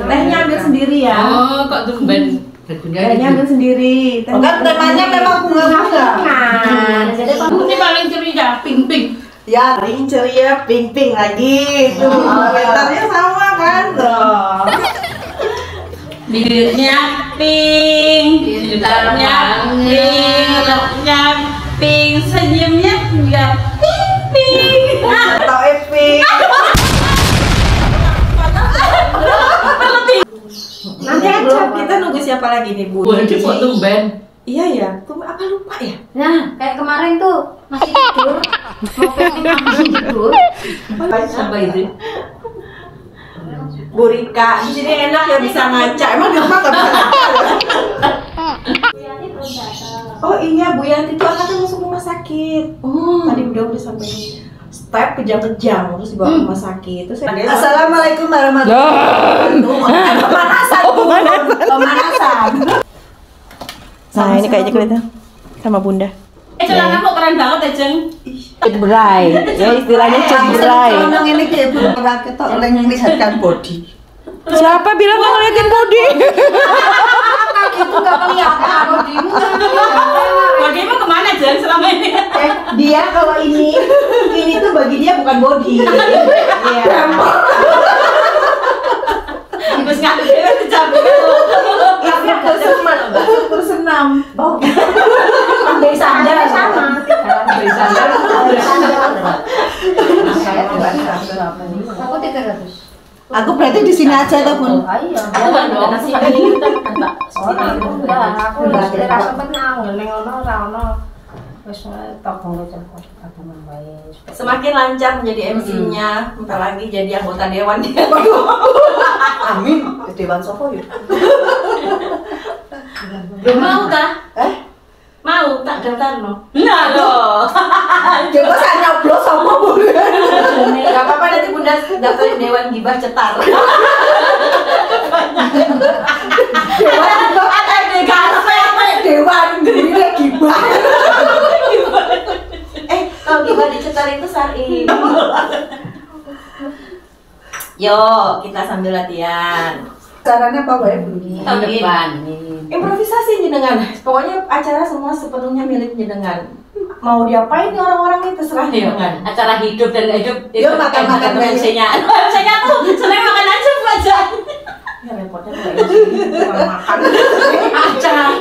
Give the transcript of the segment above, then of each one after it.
Tehnya ambil sendiri ya. Oh, kok tumben. Tehnya ambil sendiri. Enggak, temanya memang bunga-bunga. Jadi Ini paling ceria, pink-pink. Ya, paling ceria, pink-pink lagi. Tuh, komentarnya sama kan? Tuh. Bibirnya pink, jidatnya pink, rambutnya pink, senyumnya juga pink. Atau epic. nanti aja kita nunggu siapa lagi nih Bu? Waduh, kok tumben. Iya ya, apa lupa ya? Nah, kayak kemarin tuh masih tidur, mau pengen langsung tidur. Apa itu? Bu Rika, di sini enak ya bisa ngaca. Emang di rumah nggak bisa ngaca? Oh iya, Bu Yanti itu anaknya masuk rumah sakit. Tadi udah sampai step kejang-kejang terus dibawa ke rumah sakit. Terus saya Assalamualaikum warahmatullahi wabarakatuh. pemanasan. Nah, ini kayaknya kelihatan sama Bunda. Celanamu keren banget ya, Jeng. Cedberai, ya istilahnya cedberai. Ngomong ini kayak belum pernah kita oleh melihatkan body. Siapa bilang nggak ngeliatin body? Itu nggak kelihatan bodimu. Bagaimana kemana, Jeng, selama ini? Dia kalau ini tuh bagi dia bukan body. Iya. Terus nggak ada capek. Tersenam. Bau. Ambil sandal sama. Aku 300. Aku berarti di sini aja tuh, Bun. Iya. Bukan dong, nasi ini kita minta. Aku nggak rasa menang, neng ono ora ono. Wis tok ngecek kagungan bae. Semakin lancar menjadi MC-nya, bentar lagi jadi anggota dewan dia. Amin. Dewan sopo ya? Belum mau kah? Mau tak daftar no? Nah loh. Coba saya nyoblos sama Bu. Gak apa-apa, nanti Bunda daftarin dewan gibah cetar. Dewan gembira gibah. Kalau gibah dicetar itu syar'i. Yo, kita sambil latihan. Caranya apa wae, Bu? Tahun depan. Improvisasi jenengan. Pokoknya acara semua sepenuhnya milik jenengan. Mau diapain nih orang-orang ini terserah jenengan. Acara hidup dan hidup. Yuk, makan-makan MC-nya. MC-nya tuh seneng makan aja Bu aja. Ya repotnya kalau MC makan. Acara.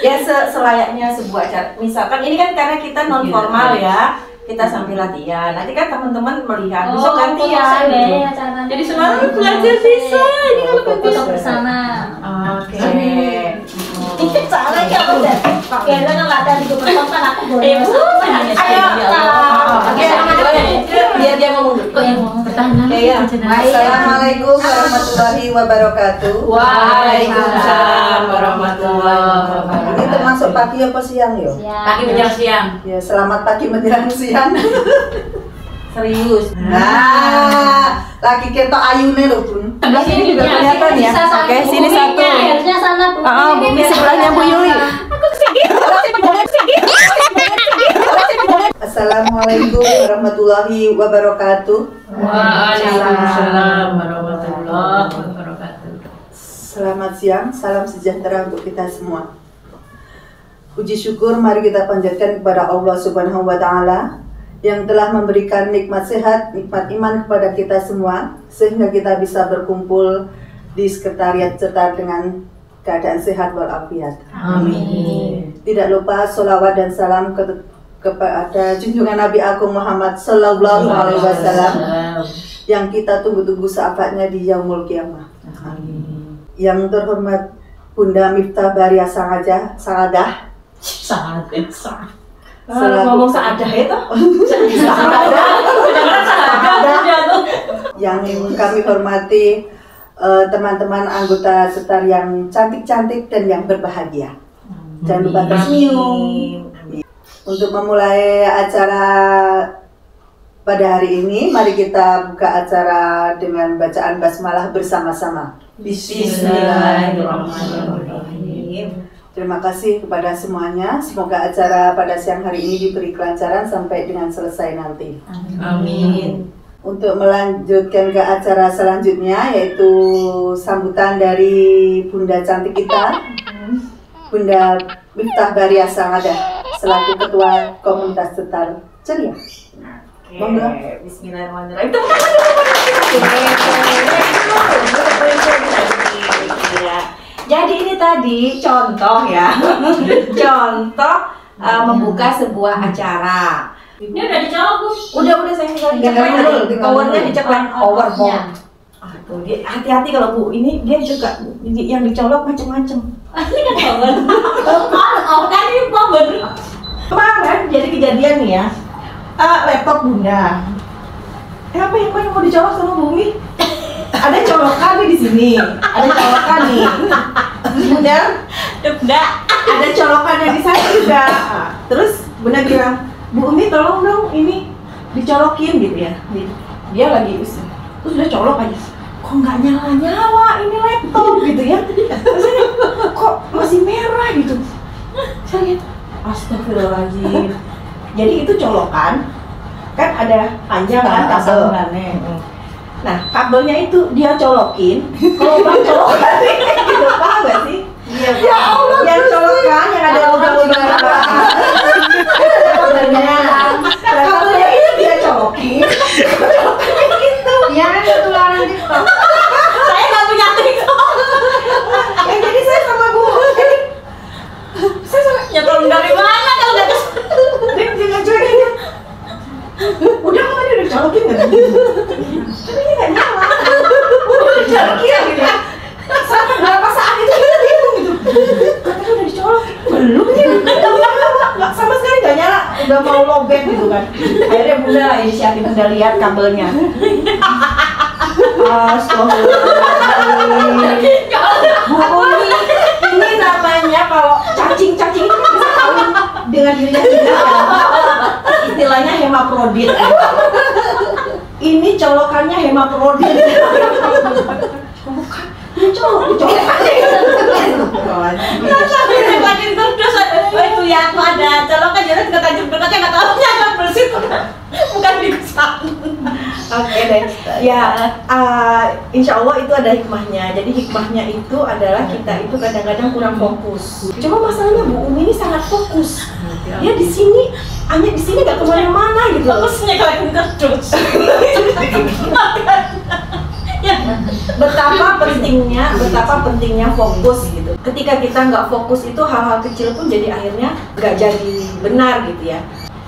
Ya selayaknya sebuah acara. Misalkan ini kan karena kita non formal ya, kita sambil latihan. Nanti kan teman-teman melihat besok gantian. Jadi semua orang belajar bisa. Ini kalau Foto bersama. Oke. Ini caranya apa deh? Ya kan latihan di grup kan aku boleh. Biar dia ngomong dulu. Assalamualaikum warahmatullahi wabarakatuh. Waalaikumsalam warahmatullahi wabarakatuh. Ini termasuk pagi apa siang yo? Pagi menjelang siang. Ya, selamat pagi menjelang siang. Serius. Nah, lagi ketok ayune lho, Bun. Sebelah sini juga kelihatan ya. Oke, sini satu. Akhirnya sana Bu. Bumi sebelahnya Bu Yuli. Assalamualaikum warahmatullahi wabarakatuh. Waalaikumsalam warahmatullahi wabarakatuh. Selamat siang, salam sejahtera untuk kita semua. Puji syukur mari kita panjatkan kepada Allah Subhanahu wa taala yang telah memberikan nikmat sehat, nikmat iman kepada kita semua sehingga kita bisa berkumpul di sekretariat cetar dengan keadaan sehat walafiat. Amin. Tidak lupa sholawat dan salam kepada junjungan Nabi Agung Muhammad Sallallahu Alaihi Wasallam yang kita tunggu-tunggu syafaatnya di Yaumul Qiyamah. Yang terhormat Bunda Miftah Baria Saadah Ngomong seadah itu. yang kami hormati teman-teman anggota setar yang cantik-cantik dan yang berbahagia. Jangan lupa tersenyum. Untuk memulai acara pada hari ini, mari kita buka acara dengan bacaan basmalah bersama-sama. Bismillahirrahmanirrahim. Terima kasih kepada semuanya. Semoga acara pada siang hari ini diberi kelancaran sampai dengan selesai nanti. Amin. untuk melanjutkan ke acara selanjutnya, yaitu sambutan dari Bunda cantik kita, Bunda Miftah Baria Saadah selaku Ketua Komunitas Setar Ceria. Monggo. Bismillahirrahmanirrahim. Jadi ini tadi contoh ya, contoh membuka sebuah acara. Ini udah dicolok, Bu. Udah saya tinggal dicek. Powernya dicek power bomb. Tuh, hati-hati kalau Bu, ini dia juga yang dicolok macam-macam. Ini kan power. Oh, kan ini power. Kemarin jadi kejadian nih ya, laptop Bunda. Apa yang mau dicolok sama Bumi? Ada colokan nih di sini, ada colokan nih. Bunda, ada colokannya di sana juga. Terus Bunda bilang, Bu Umi tolong dong ini dicolokin gitu ya. Dia lagi terus udah colok aja. Kok nggak nyala-nyala ini laptop gitu ya. Maksudnya kok masih merah gitu. Saya lihat, astagfirullahaladzim. Jadi itu colokan kan ada panjang kan kabelnya. Nah kabelnya itu dia colokin. Kalau bang colokan gitu, paham gak sih? Iya. Ya Allah. Yang colokan yang ada lubang-lubang kabelnya itu dia colokin. Colokannya gitu. Iya kan ketularan TikTok. Saya nggak punya TikTok. Jadi saya sama Bu. Saya sama Nyetrum dari mana kalau nggak kes? dia jangan cuekin. Udah kok tadi udah colokin nggak? Tapi ini nggak nyala. Udah dicolokin gitu ya. Sampai berapa saat itu kita bingung gitu. Katanya udah dicolokin, belum nih. Nggak sama sekali nggak nyala. Udah mau lobek gitu kan. Akhirnya Bunda lah inisiatif, Bunda lihat kabelnya. Astagfirullahaladzim. Bu Umi, ini namanya kalau cacing-cacing itu kan bisa kawin dengan dirinya sendiri kan? Istilahnya hemaprodit. Ini colokannya hemaprodit. Bukan, ini colokannya. Makin terus, itu ya aku ada colokan jadi kita tajam dekatnya nggak tahu nggak bersih bukan dikusap. Oke deh, ya insya Allah itu ada hikmahnya. Jadi hikmahnya itu adalah kita itu kadang-kadang kurang fokus. Cuma masalahnya Bu Umi ini sangat fokus. Dia di sini, hanya di sini nggak kemana-mana gitu. Fokusnya kalian kerdus. Betapa pentingnya fokus gitu. Ketika kita nggak fokus itu hal-hal kecil pun jadi akhirnya nggak jadi benar gitu ya.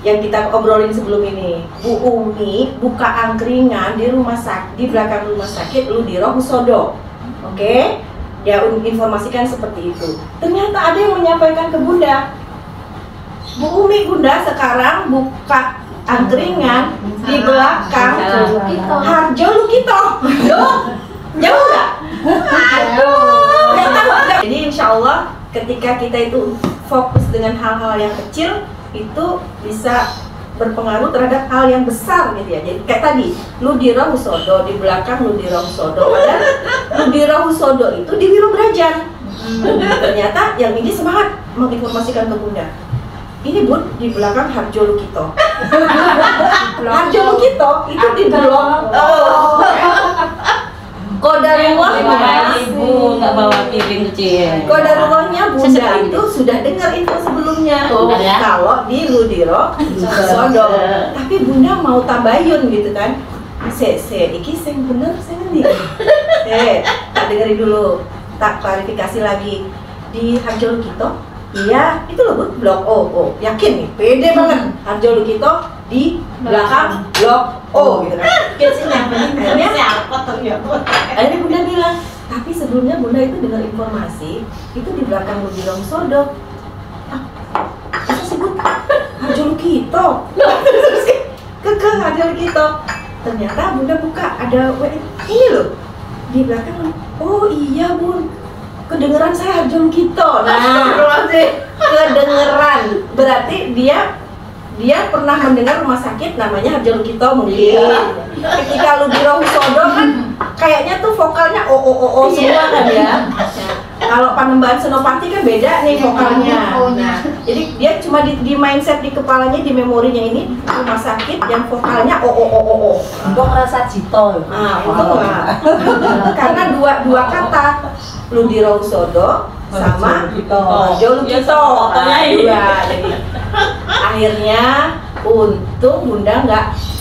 Yang kita obrolin sebelum ini, Bu Umi buka angkringan di rumah sakit, di belakang rumah sakit Ludiro Husodo. Oke? Dia informasikan seperti itu. Ternyata ada yang menyampaikan ke Bunda, Bu Umi, Bunda sekarang buka angkringan di belakang Harjo Lukito. Jauh nggak? Aduh. Jadi insya Allah ketika kita itu fokus dengan hal-hal yang kecil, itu bisa berpengaruh terhadap hal yang besar gitu ya. Jadi kayak tadi Ludiro Husodo, di belakang Ludiro Husodo, padahal Ludiro Husodo itu di Wiro Brajan. Ternyata yang ini semangat menginformasikan ke Bunda, ini Bun di belakang Harjo Lukito. Harjo Lukito itu di blok Qadarullah. Ibu nggak bawa piring kecil. Qadarullah-nya Bunda itu sudah dengar info sebelumnya kalau di Ludiro Husodo. Tapi Bunda mau tabayun gitu kan. Iki sing bener sing endi? Tak dengerin dulu. Tak klarifikasi lagi. Di Harjo Lukito. Iya, itu loh Bun, blok O. Yakin nih, pede banget. Harjo Lukito di belakang blok O gitu kan. Akhirnya Bunda bilang, tapi sebelumnya Bunda itu dengar informasi itu di belakang Ludiro Husodo. Masa sih Bun? Harjo Lukito. Kekeh Harjo Lukito. Ternyata Bunda buka, ada ini loh di belakang. Oh iya Bun, kedengeran saya Harjo Lukito. Nah, kedengeran berarti dia pernah mendengar rumah sakit namanya Harjo Lukito mungkin. Ketika Ludiro Husodo kan kayaknya tuh vokalnya o semua kan ya. Kalau Panembahan Senopati kan beda nih vokalnya. Nah, jadi dia cuma di mindset di kepalanya, di memorinya ini rumah sakit yang vokalnya o. Untuk rasa Jito. Nah, itu enggak. Karena dua kata Ludirohusodo sama Jolukito. Nah, dua. Jadi akhirnya untung Bunda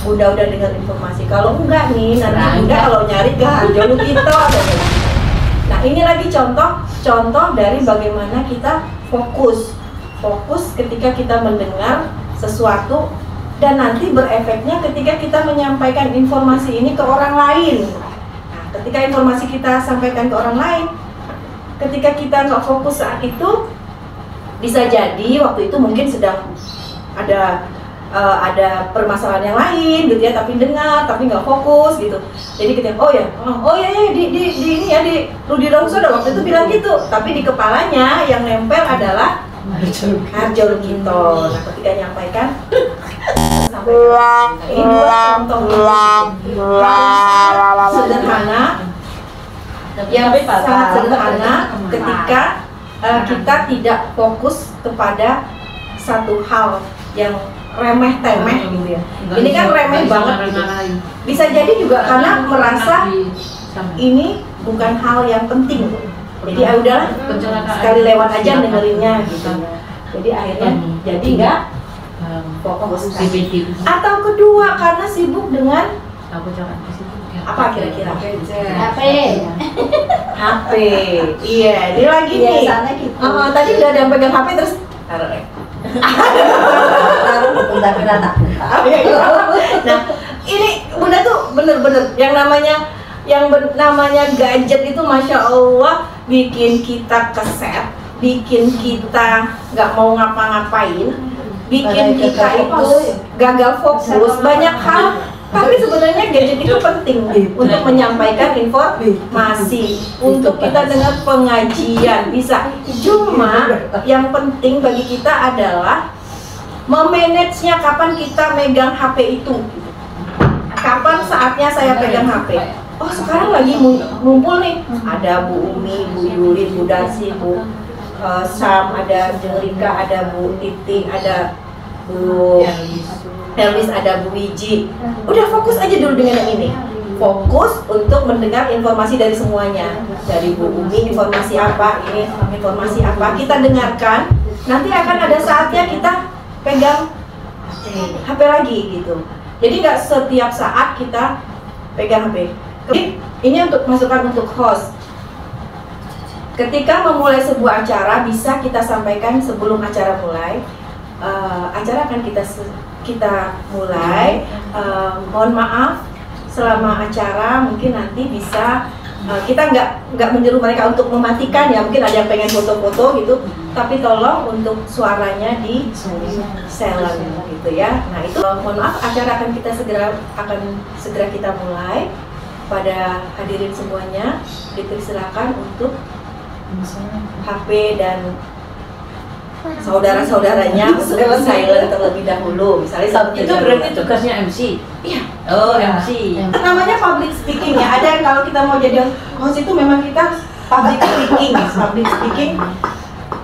udah dengar informasi. Kalau enggak nih, nanti Bunda kalau nyari ke Jolukito. Nah, ini lagi contoh dari bagaimana kita fokus ketika kita mendengar sesuatu dan nanti berefeknya ketika kita menyampaikan informasi ini ke orang lain. Nah, ketika informasi kita sampaikan ke orang lain, ketika kita nggak fokus saat itu, bisa jadi waktu itu mungkin sedang ada permasalahan yang lain gitu ya, tapi dengar tapi nggak fokus gitu. Jadi kita oh ya di ini ya di Ludirohusodo waktu itu bilang gitu, tapi di kepalanya yang nempel adalah Harjolukito. Nah, ketika nyampaikan ini dua contoh sederhana yang sangat sederhana ketika kita tidak fokus kepada satu hal yang remeh temeh gitu ya. Ini kan remeh banget gitu. Bisa jadi juga karena merasa ini bukan hal yang penting. Jadi ya udahlah, sekali lewat aja dengerinnya gitu. Jadi akhirnya jadi nggak fokus. Atau kedua karena sibuk dengan apa kira-kira? HP. Iya, dia lagi nih. Tadi udah ada yang pegang HP terus taruh. Nah, ini Bunda tuh bener-bener yang namanya gadget itu Masya Allah bikin kita keset, bikin kita nggak mau ngapa-ngapain, bikin kita itu gagal fokus banyak hal. Tapi sebenarnya gadget itu penting untuk menyampaikan informasi, untuk kita dengar pengajian bisa. Cuma yang penting bagi kita adalah memanage-nya kapan kita megang HP itu. Kapan saatnya saya pegang HP? Oh sekarang lagi ngumpul nih, ada Bu Umi, Bu Yuli, Bu Darsi, Bu Sam, ada Jelika, ada Bu Titi, ada Bu Elvis, ada Bu Wiji. Udah fokus aja dulu dengan yang ini. Fokus untuk mendengar informasi dari semuanya. Dari Bu Umi informasi apa, ini informasi apa, kita dengarkan. Nanti akan ada saatnya kita pegang HP lagi gitu. Jadi nggak setiap saat kita pegang HP. Ini untuk masukan untuk host. Ketika memulai sebuah acara bisa kita sampaikan sebelum acara mulai. Acara akan kita mulai. Mohon maaf selama acara mungkin nanti bisa kita nggak menyuruh mereka untuk mematikan ya, mungkin ada yang pengen foto-foto gitu, tapi tolong untuk suaranya di silent gitu ya. Nah itu mohon maaf, acara akan segera kita mulai. Pada hadirin semuanya dipersilakan untuk HP dan saudara-saudaranya untuk silent terlebih dahulu. Misalnya itu berarti tugasnya MC. Iya. Oh, MC. Namanya public speaking ya. Ada yang kalau kita mau jadi host itu memang kita public speaking.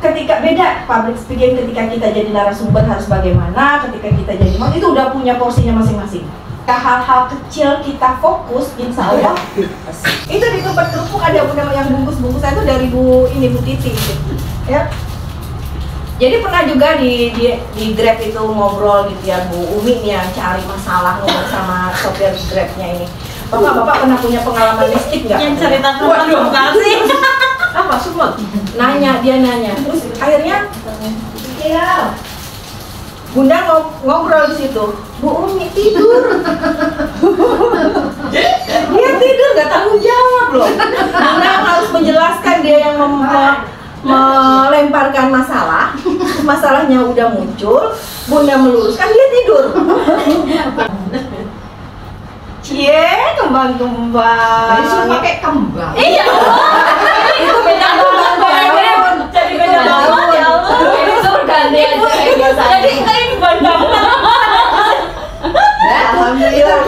Ketika beda public speaking ketika kita jadi narasumber harus bagaimana, ketika kita jadi host itu udah punya porsinya masing-masing. Hal-hal kecil kita fokus, insya Allah itu di tempat kerupuk ada Bunda yang bungkus-bungkusan itu dari Bu Titi gitu. Ya. Jadi pernah juga di Grab itu ngobrol gitu ya, Bu Umi nih yang cari masalah ngobrol sama sopir Grabnya ini. Bapak pernah punya pengalaman mistik nggak? Yang cerita provokasi. Apa semua? Dia nanya. Terus akhirnya ya Bunda ngobrol di situ. Bu Umi tidur. Dia tidur nggak tanggung jawab loh. Bunda harus menjelaskan dia yang melemparkan masalahnya udah muncul, Bunda meluruskan, dia tidur. Cie, kembang-kembang. Jadi suruh pakai kembang. Iya. Itu beda banget. Jadi beda banget ya Allah. Ini suruh ganti aja kayak biasa. Jadi ini bandang. Alhamdulillah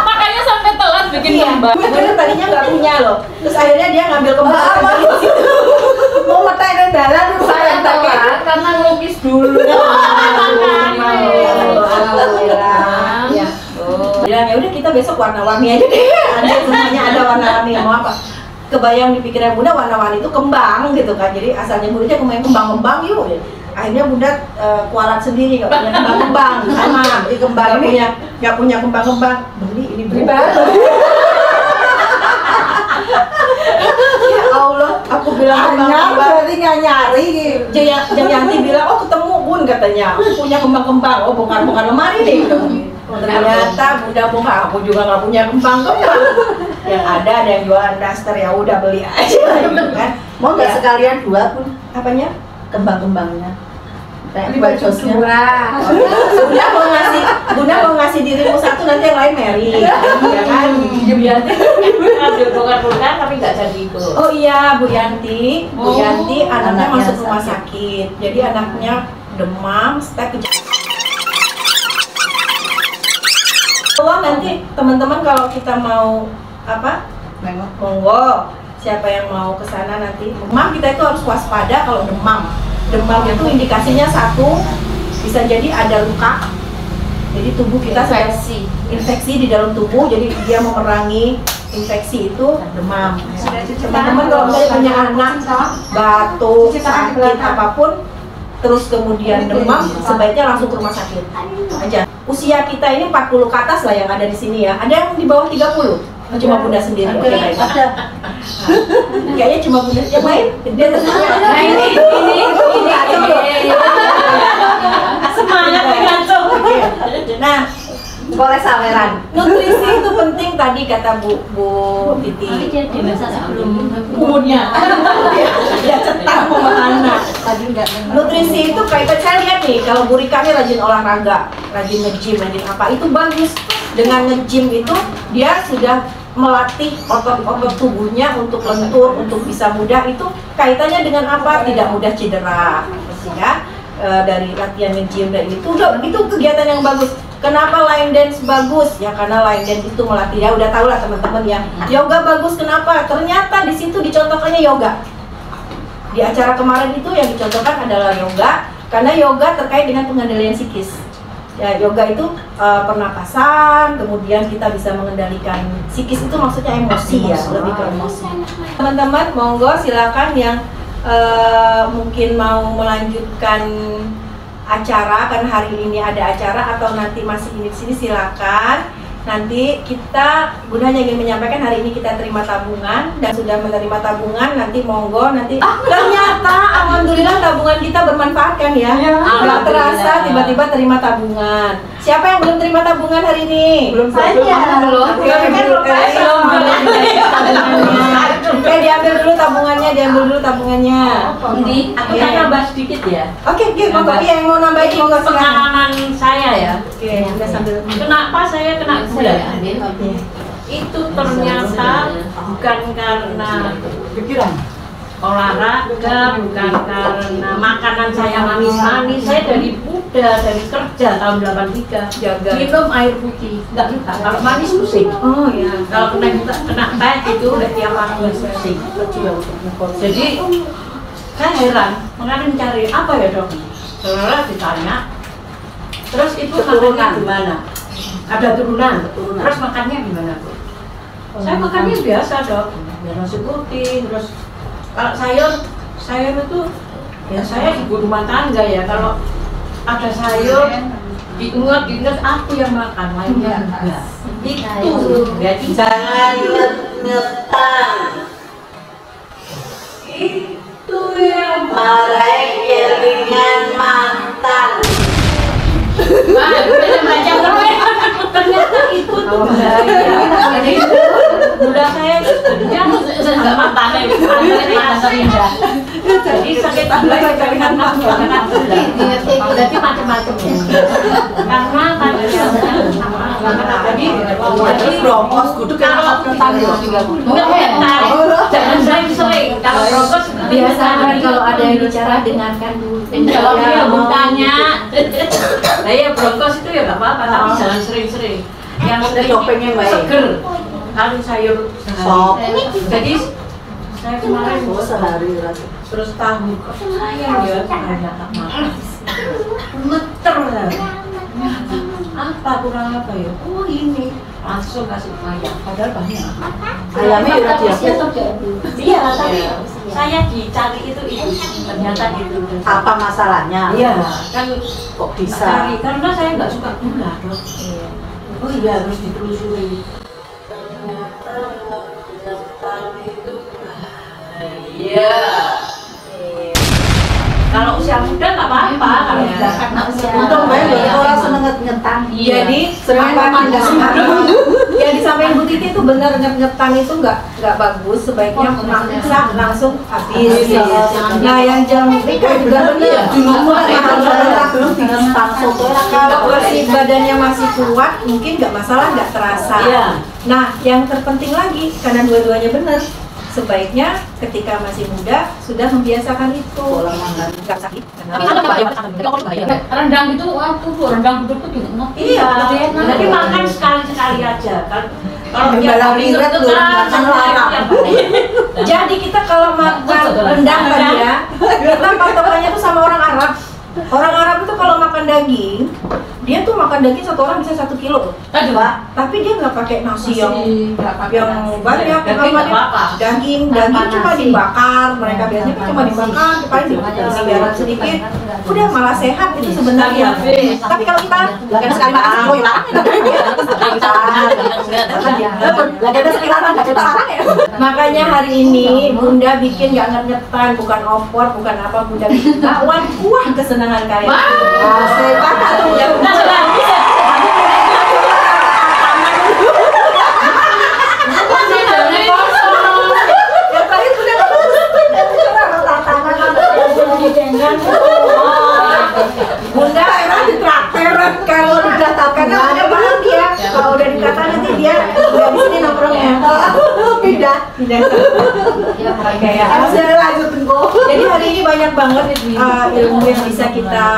Makanya sampai telat bikin Iya, kembang. Bunda tadinya nggak punya loh. dia ngambil kembang dari situ. Mau metek dalan Saya tahu kan, karena ngelukis dulu. Alhamdulillah. Ya. Bilang ya udah kita besok warna-warni aja deh. Ada semuanya ada warna-warni mau apa? Kebayang di pikiran Bunda warna-warni itu kembang gitu kan. Jadi asalnya Bunda main kembang-kembang yuk. Akhirnya Bunda kualat sendiri nggak punya kembang-kembang sama di kembang ini nggak punya kembang-kembang beli baru. Ya Allah, aku bilang kembang-kembang. berarti nggak nyari gitu. Jayanti bilang, oh ketemu Bun katanya, aku punya kembang-kembang, oh bongkar-bongkar lemari deh. Ternyata Bunda buka, aku juga nggak punya kembang-kembang. Yang ada yang jualan daster, ya udah beli aja gitu kan. Mau nggak Ya. sekalian 2 pun Apanya? kembang-kembangnya? Kayak Beli buat baju josnya. 2. Bunda mau ngasih dirimu satu, nanti yang lain Mary, ya kan? Ada bongkar-bongkar tapi nggak jadi ikut. Oh iya, Bu Yanti, Oh, anaknya anaknya masuk rumah sakit. sakit. Jadi anaknya demam, step Oh, nanti teman-teman kalau kita mau apa? Nengok. Monggo. Siapa yang mau ke sana nanti? Demam kita itu harus waspada kalau demam. Demam itu indikasinya satu, bisa jadi ada luka. Jadi tubuh kita sedang infeksi di dalam tubuh, jadi dia memerangi infeksi itu demam. Teman-teman kalau misalnya punya anak batuk, sakit apapun, terus kemudian demam, sebaiknya langsung ke rumah sakit aja. Usia kita ini 40 ke atas lah yang ada di sini ya. Ada yang di bawah 30. Cuma Bunda sendiri. Oke, baik. Kayaknya cuma Bunda yang lain. Dia tertanya. Nah ini. Semangat ngaco. Nah, Boleh saweran. nutrisi itu penting tadi kata Bu Titi. Umurnya. Udah cetak pemahaman. Tadi nggak nengok. Nutrisi itu kaitan saya lihat nih kalau Bu Rika ini rajin olahraga, rajin nge-gym, rajin apa itu bagus. Dengan nge-gym itu dia sudah melatih otot-otot tubuhnya untuk lentur, untuk bisa mudah. Itu kaitannya dengan apa? Tidak mudah cedera, ya. Dari latihan nge-gym dan itu kegiatan yang bagus. Kenapa line dance bagus? Ya karena line dance itu melatih, ya udah tahu lah teman-teman ya. Yoga bagus kenapa? Ternyata di situ dicontohkannya yoga. Di acara kemarin itu yang dicontohkan adalah yoga, karena yoga terkait dengan pengendalian psikis. Ya, yoga itu pernapasan, kemudian kita bisa mengendalikan psikis itu maksudnya emosi ya, lebih ke emosi. Teman-teman, monggo silakan yang mungkin mau melanjutkan acara, kan hari ini ada acara atau nanti masih di sini silakan. Nanti kita, Bunda hanya ingin menyampaikan hari ini kita terima tabungan dan sudah menerima tabungan, nanti monggo nanti ternyata alhamdulillah tabungan kita bermanfaat kan ya. Nggak terasa tiba-tiba terima tabungan. Siapa yang belum terima tabungan hari ini? Belum saja. Oke, diambil dulu tabungannya. Aku kan nambah sedikit ya. Oke, monggo yang mau nambahin monggo silakan. Pengalaman saya ya. Oke, Bunda sambil Kenapa saya kena gula? Itu ternyata bukan karena Pikiran. olahraga, bukan karena makanan saya manis-manis. Saya dari muda, dari kerja tahun 83 minum air putih, nggak entah. Kalau manis pusing. Oh ya. Kalau kena teh itu udah tiap waktu pusing. Jadi saya heran, makanya mencari apa ya dok? Setelah ditanya, terus itu makannya gimana? Ada turunan. Terus makannya gimana bu? Saya makannya biasa dok, ya nasi putih, terus kalau sayur itu ya saya ibu rumah tangga ya. Kalau ada sayur diingat aku yang makan, lainnya enggak. Itu jadi Jangan ngetan. Itu yang marahin kelingan mantan. ternyata itu tuh bahaya. Jadi udah saya sebenarnya nggak matanya jadi sakit gula karena gula. Berarti macam-macam ya. Karena tadi Terus brokos kudu kalau kena jangan sering-sering. Kalau brokos Biasa kan kalau ada yang bicara dengarkan dulu. kalau dia bertanya, nah ya bronkos itu ya nggak apa-apa, tapi jangan sering-sering. Yang Ada topengnya, Mbak. seger, lalu sayur Sop. Jadi Saya kemarin Sehari rasanya. terus tahu kok sayang ya banyak tak makan. Gemeter lah. Apa kurang apa ya? Oh ini langsung kasih ayam. Padahal banyak. Ayamnya udah biasa. Iya, tapi saya dicari itu ternyata itu. Apa masalahnya? Iya, kan Kok bisa? cari karena saya nggak suka gula, Dok. Oh iya harus ditelusuri. Iya. Kalau usia muda nggak apa-apa, kalau Iya. udah karena usia Untung muda. banget orang seneng ngetang. Jadi Seneng apa makan nggak yang disampaikan Bu Titi itu benar, ngetang itu nggak bagus, sebaiknya masak langsung habis. Nah yang jam nikah juga benar. Kalau masih badannya masih kuat, mungkin nggak masalah, nggak terasa. Iya. Nah yang terpenting lagi karena dua-duanya benar, sebaiknya ketika masih muda sudah membiasakan itu. Nggak sakit. Rendang itu waktu rendang itu juga Iya. Jadi makan sekali-sekali aja kan. Kalau Yang tiap dalam hari irat itu loh, kan makan larang. tiap hari. Jadi kita kalau makan rendang tadi ya, kita patokannya tuh sama orang Arab. Orang Arab itu kalau makan daging, dia tuh makan daging satu orang bisa 1 kilo. Aduh, Tapi dia nggak pakai nasi yang banyak. Daging nggak apa-apa. Daging cuma dibakar. Mereka biasanya kan cuma dibakar, paling dikasih garam sedikit. Udah malah sehat itu sebenarnya. Tapi kalau kita kan sekali makan sekali larang Lagi ada sekiraran nggak kita larang ya? Makanya hari ini Bunda bikin nggak ngetan, bukan opor, bukan apa, Bunda bikin bakwan kuah kesenangan kalian. Saya pakai tuh. Ya udah sudah bisa. Yang terakhir Bunda Bunda emang ditraktir kalau udah karena ada bahan dia. Kalau udah dikata nanti dia nggak di sini nongkrongnya. Pindah. Kayak Saya lanjutin kok. jadi hari ini banyak banget ilmu yang bisa kita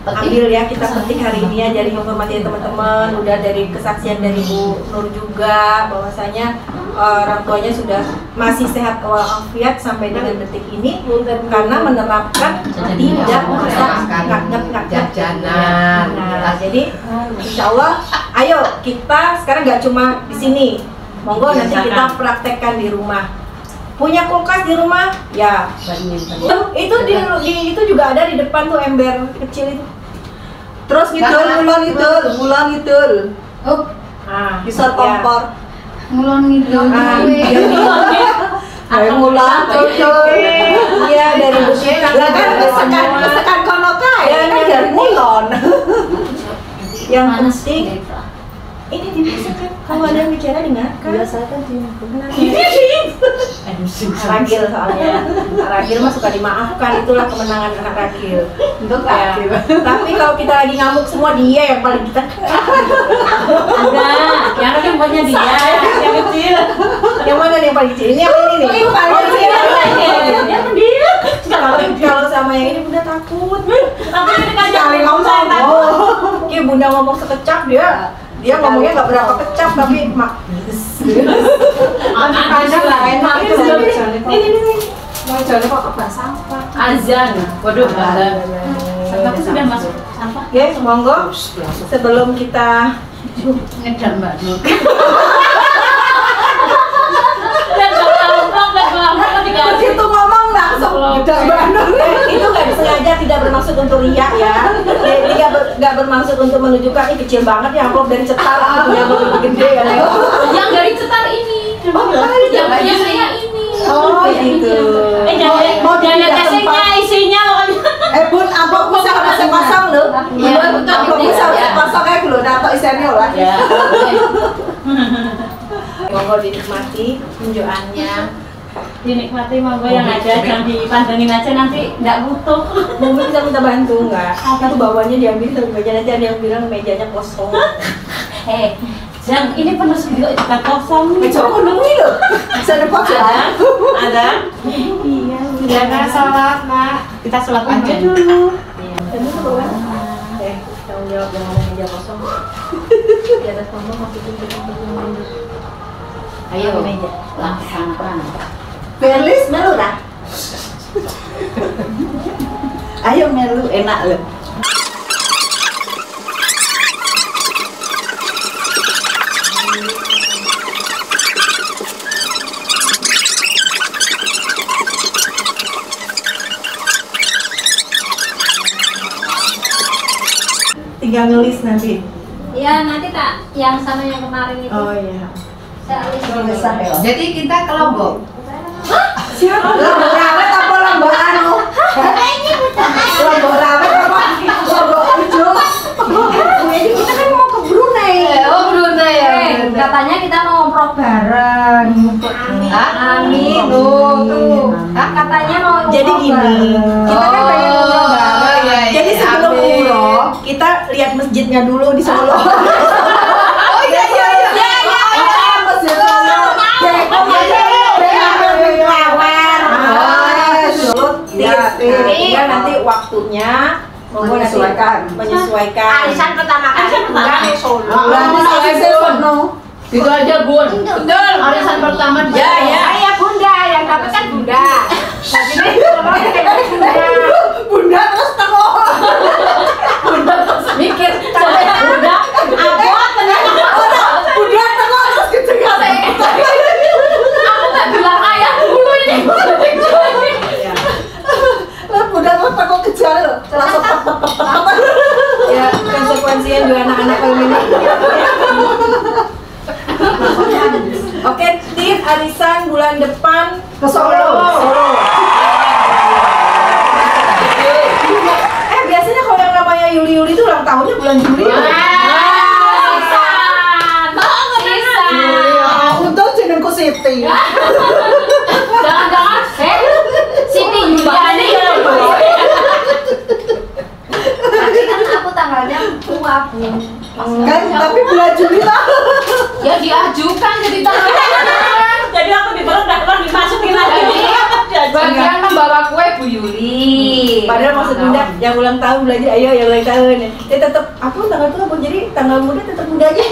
ambil ya, kita petik hari ini ya dari informasi teman-teman, udah dari kesaksian dari Bu Nur juga bahwasanya orang tuanya sudah masih sehat walafiat sampai dengan detik ini karena menerapkan tidak masak jajanan. Nah, jadi insya Allah, ayo kita sekarang nggak cuma di sini, monggo nanti kita praktekkan di rumah. Punya kulkas di rumah, ya. Itu itu juga ada di depan tuh ember kecil itu. Terus bulan itu. Nah, Bisa kompor. Ngulon ngidul. Ayo mulan cocok. Iya dari busnya Lah kan tekan kono kae kan dari mulon. Yang penting ini dibiasakan. Kalau ada yang bicara dengarkan. Biasa kan Ragil soalnya. Ragil mah suka dimaafkan, itulah kemenangan anak Ragil. Untuk Ya. Tapi kalau kita lagi ngamuk semua dia yang paling kita. Ada, yang rambutnya dia, yang kecil. Yang mana nih yang paling kecil? Ini apa ini nih? Ini paling Oh, kecil. ini. Yang dia. Kalau sama yang ini Bunda takut. Tapi ini kan Sekali ngomong. saya takut. Kayak Bunda ngomong sekecap dia ngomongnya nggak berapa kecap tapi mak. Panjang lah enak Ini itu. ini. Mau jalan kok ke sampah. Azan, waduh azan. Tapi sudah masuk sampah. Oke, monggo. Sebelum kita Ngedam Mbak Nur. Dan kalau ketika Begitu ngomong langsung udah bandung. itu nggak disengaja, tidak bermaksud untuk riak ya. Nggak bermaksud untuk menunjukkan ini kecil banget ya amplop dari cetar punya begitu gede ya. yang dari cetar ini, yang punya saya ini. Oh gitu. Jangan kasihnya isinya pokoknya. Bun, amplopku masih kosong loh. Iya, Bun, amplopku masih kosong kayak belum dapat isinya lah. Ya. Monggo dinikmati tunjukannya. Dinikmati monggo yang ada, jangan dipandangin aja nanti nggak butuh. Mungkin bisa minta bantu nggak? Itu bawahnya diambil dari meja, nanti ada yang bilang mejanya kosong. Jang, ini penuh segitu kita kosong. Coba nunggu loh. Saya dapat Ada? Iya. Jangan sholat, Nak. Kita sholat aja dulu. Dan itu bawah. Tanggung jawab dengan meja kosong. Di atas tombol masukin ke Ayo, meja. laksanakan. Felis melu lah. Ayo melu, enak loh. Tinggal ngelis nanti. Iya, nanti tak yang sama yang kemarin itu. Oh iya. Saya list dulu. Jadi kita ke Lombok. Siapa? Lombok rawit apa lombok anu? Lombok rawit apa? Lombok hijau. Ini kita kan mau ke Brunei. Oh, Brunei ya. Katanya kita mau ngomprok bareng. Amin. Tuh. Katanya mau Jadi ngomprok gini, bareng. kita kan pengen ngomong bareng. iya, iya. Jadi sebelum Amin. umroh, kita lihat masjidnya dulu di Solo. Oh iya iya iya. Masjid Solo. Tinggal nanti waktunya menyesuaikan. Arisan pertama kali bukan di Solo. Itu aja Bun. Betul. Arisan pertama dia. Saya Bunda, yang dapat kan Bunda. Tapi ini Solo kayak Bunda. Bunda terus teko. Mikir sampai Bunda. Bunda teko terus kecengat. Aku nggak bilang ayah dulu ini. Lah Bunda terus teko kejar loh. Langsung Ya, konsekuensinya juga anak-anak kalau ini. Oke, tip arisan bulan depan ke Solo. Biasanya kalau yang namanya Yuli-Yuli itu ulang tahunnya bulan Juli. Untung jenengku Siti. Jangan-jangan Siti Yuliani ya. Tapi kan aku tanggalnya tua, Bu. Kan tapi bulan Juli lah. Ya diajukan jadi tangan. Jadi aku dibalas dimasukin lagi. Bagian membawa kue Bu Yuli. Padahal maksud Bunda yang ulang tahun belajar, ayo yang ulang tahun. Ya tetap aku tanggal tua, Bu, jadi tanggal muda tetap muda aja.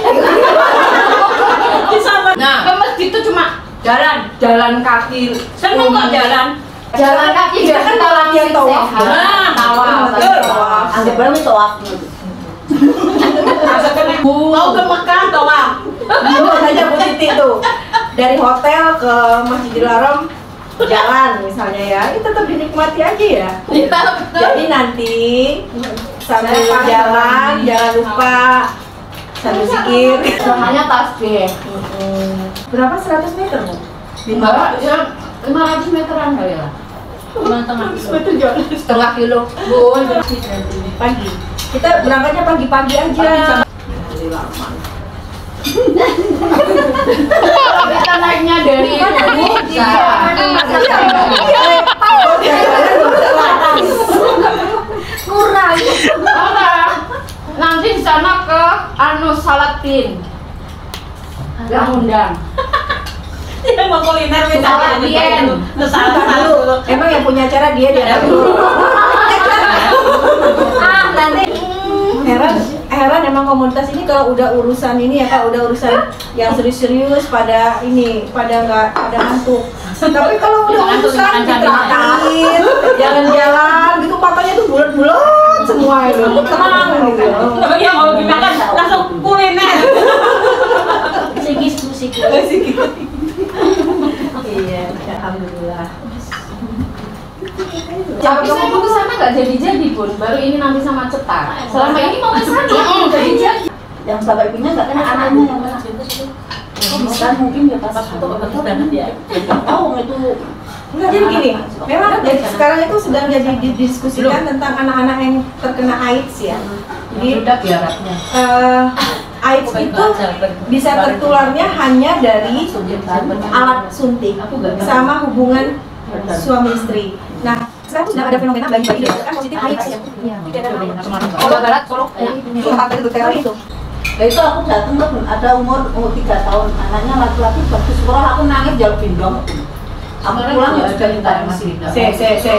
Nah, ke masjid itu cuma jalan kaki. Seneng kok jalan. Jalan kaki Kita kan mau latihan tawaf. Tawaf. Anggap barang itu tawaf. Mau ke Mekah tawaf. Dulu saja Bu Siti tuh dari hotel ke Masjidil Haram jalan misalnya ya, ini tetap dinikmati aja ya. Jadi nanti sambil jalan jangan lupa sambil zikir. Namanya tasbih. Berapa 100 meter Bu? Bawa ya 500 meteran kali ya. 100 meter jalan. Setengah kilo. Bun. Pagi. Kita berangkatnya pagi-pagi aja. Kalau kita naiknya dari Kurang. nanti di sana ke Salatin. Yang undang. Dia mau kuliner Salah Dien. Salah. Emang yang punya acara dia dulu. Nanti Heran emang komunitas ini kalau udah urusan ini ya Kak, udah urusan yang serius-serius pada nggak pada ngantuk. Tapi kalau udah urusan ditraktir, jalan-jalan gitu matanya tuh bulat-bulat semua itu. Tenang gitu. Tapi yang mau dimakan langsung kuliner. sikis. Iya, alhamdulillah. Tapi saya mau ke sana nggak jadi Bun. Baru ini nanti sama cetar. Selama ini mau ke sana jadi. Yang bapak ibunya nggak kena anaknya yang kena. Bisa mungkin ya pas tahu itu. Enggak, jadi gini, memang jadi sekarang itu sedang jadi didiskusikan tentang anak-anak yang terkena AIDS ya. Jadi Udah biaratnya. AIDS itu bisa tertularnya hanya dari alat suntik sama hubungan suami istri. Nah, sekarang sudah ada fenomena bayi-bayi kan positif AIDS ya. Jawa Barat, Solo. Itu. Nah itu aku datang tuh ada umur 3 tahun, anaknya laki-laki bagus sekolah, aku nangis jauh pindong. Aku pulang ya sudah minta masih.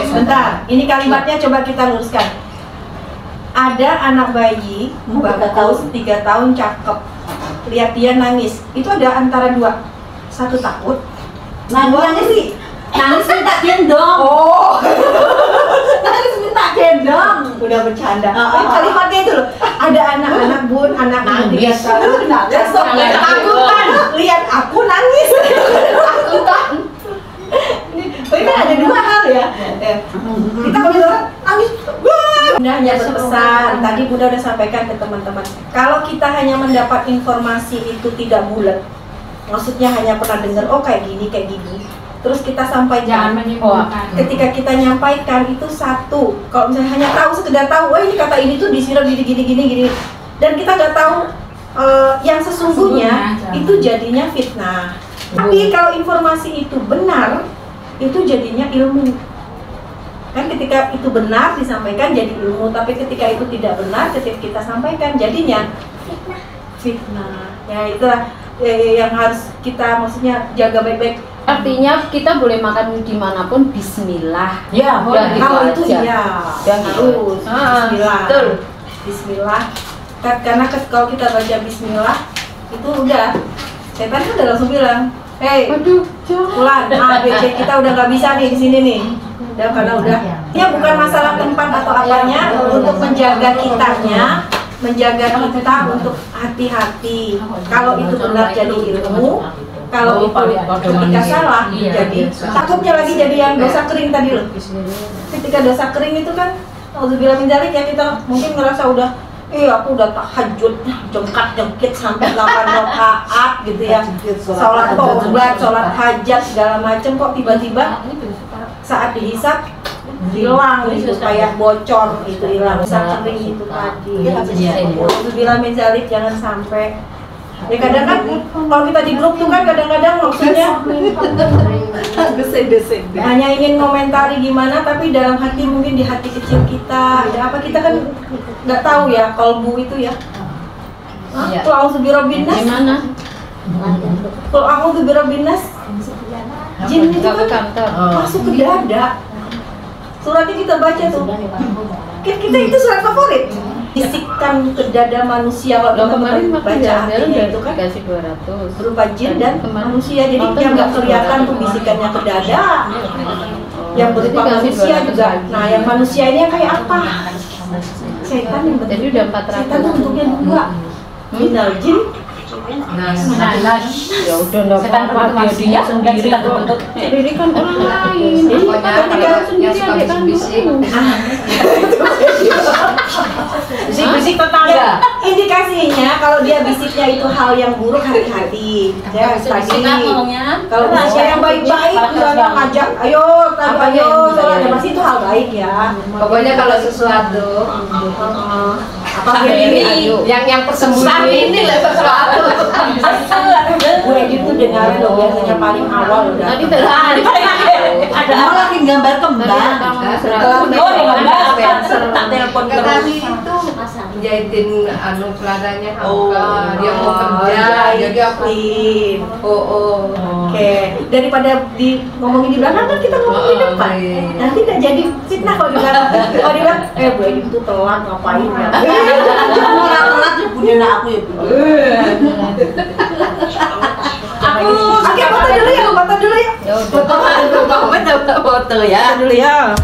Sebentar. Ini kalimatnya coba kita luruskan. Ada anak bayi bagus 3 tahun cakep. Lihat dia nangis. Itu ada antara dua. Satu takut. Nangis sih. Nangis minta gendong. Oh. Nangis minta gendong. Udah bercanda. Kalimatnya itu loh. Ada anak-anak Bun, anak Nangis. 3 tahun. Besok ketakutan. Lihat aku nangis. Takutan. Ini kan ada 2 hal ya. Kita kalau orang nangis. Bunda hanya berpesan. Tadi Bunda udah sampaikan ke teman-teman. Kalau kita hanya mendapat informasi itu tidak bulat, maksudnya hanya pernah dengar, oh kayak gini, terus kita sampaikan. Ketika kita nyampaikan itu satu, kalau misalnya hanya tahu sekedar tahu, wah ini kata ini tuh disiram gini, dan kita nggak tahu yang sesungguhnya itu jadinya fitnah. Tapi kalau informasi itu benar, itu jadinya ilmu. Kan ketika itu benar disampaikan jadi ilmu, tapi ketika itu tidak benar, ketika kita sampaikan jadinya fitnah. Ya itulah yang harus kita maksudnya jaga baik-baik. Artinya kita boleh makan dimanapun Bismillah. Ya, boleh. Kalau itu aja. iya Yang harus Bismillah. Betul. Bismillah. Karena kalau kita baca Bismillah itu udah setan kan udah langsung bilang, hei, Fulan, A, B, C kita udah nggak bisa nih di sini nih. Udah karena udah, ya bukan masalah tempat atau apanya, untuk menjaga kitanya, menjaga kita untuk hati-hati. Kalau itu benar jadi ilmu, kalau itu ketika salah jadi takutnya lagi jadi yang dosa kering tadi loh. Ketika dosa kering itu kan, auzubillah min dzalik ya, kita mungkin ngerasa udah, aku udah tahajud, jengkit sampai 8 rakaat gitu ya, sholat tobat, sholat hajat segala macem, kok tiba-tiba saat dihisap hilang gitu, kayak bocor gitu, hilang dosa kering itu tadi. Auzubillah min dzalik, jangan sampai. Ya kadang kan kalau kita di grup tuh kan kadang-kadang maksudnya hanya ingin komentari gimana, tapi dalam hati mungkin di hati kecil kita ada apa, kita kan nggak tahu ya kolbu itu ya. Kalau aku birobinnas Gimana? kalau aku birobinnas jin itu kan masuk ke dada. Suratnya kita baca tuh, kita itu surat favorit, bisikkan ke dada manusia. Kalau kita kemarin baca artinya itu kan dikasih 200 berupa jin dan manusia, jadi yang nggak kelihatan tuh bisikannya ke dada, yang berupa manusia juga. Nah yang manusia ini yang kayak apa? Setan yang Jadi bentuk, udah 400. setan tuh bentuknya 2, minal jin. Ya udah enggak apa-apa, dia sendiri. Ini kan orang lain. Ini kan tinggal sendiri adik kan. Bisik-bisik tetangga. Indikasinya kalau dia bisiknya itu hal yang buruk, hati-hati. Ya tadi kalau bisiknya yang baik-baik, misalnya ngajak, ayo sholat, ya pasti itu hal baik ya. Pokoknya kalau sesuatu Apa ini? yang persembunyian ini lah sesuatu. Gue itu dengaran loh, biasanya paling awal udah. Tadi tadi Ada Kamu lagi gambar kembang. tak telepon ke Kami itu jahitin celananya Hamka, dia mau kerja, jadi aku Oke, daripada ngomongin di belakang kan kita ngomongin di depan. Nanti nggak jadi fitnah kalau di belakang. Kalau di belakang, Bu Edi itu telat ngapain ya? Orang telat ya punya aku ya punya. Oke, foto dulu ya. Ya udah. foto ya. Foto dulu ya.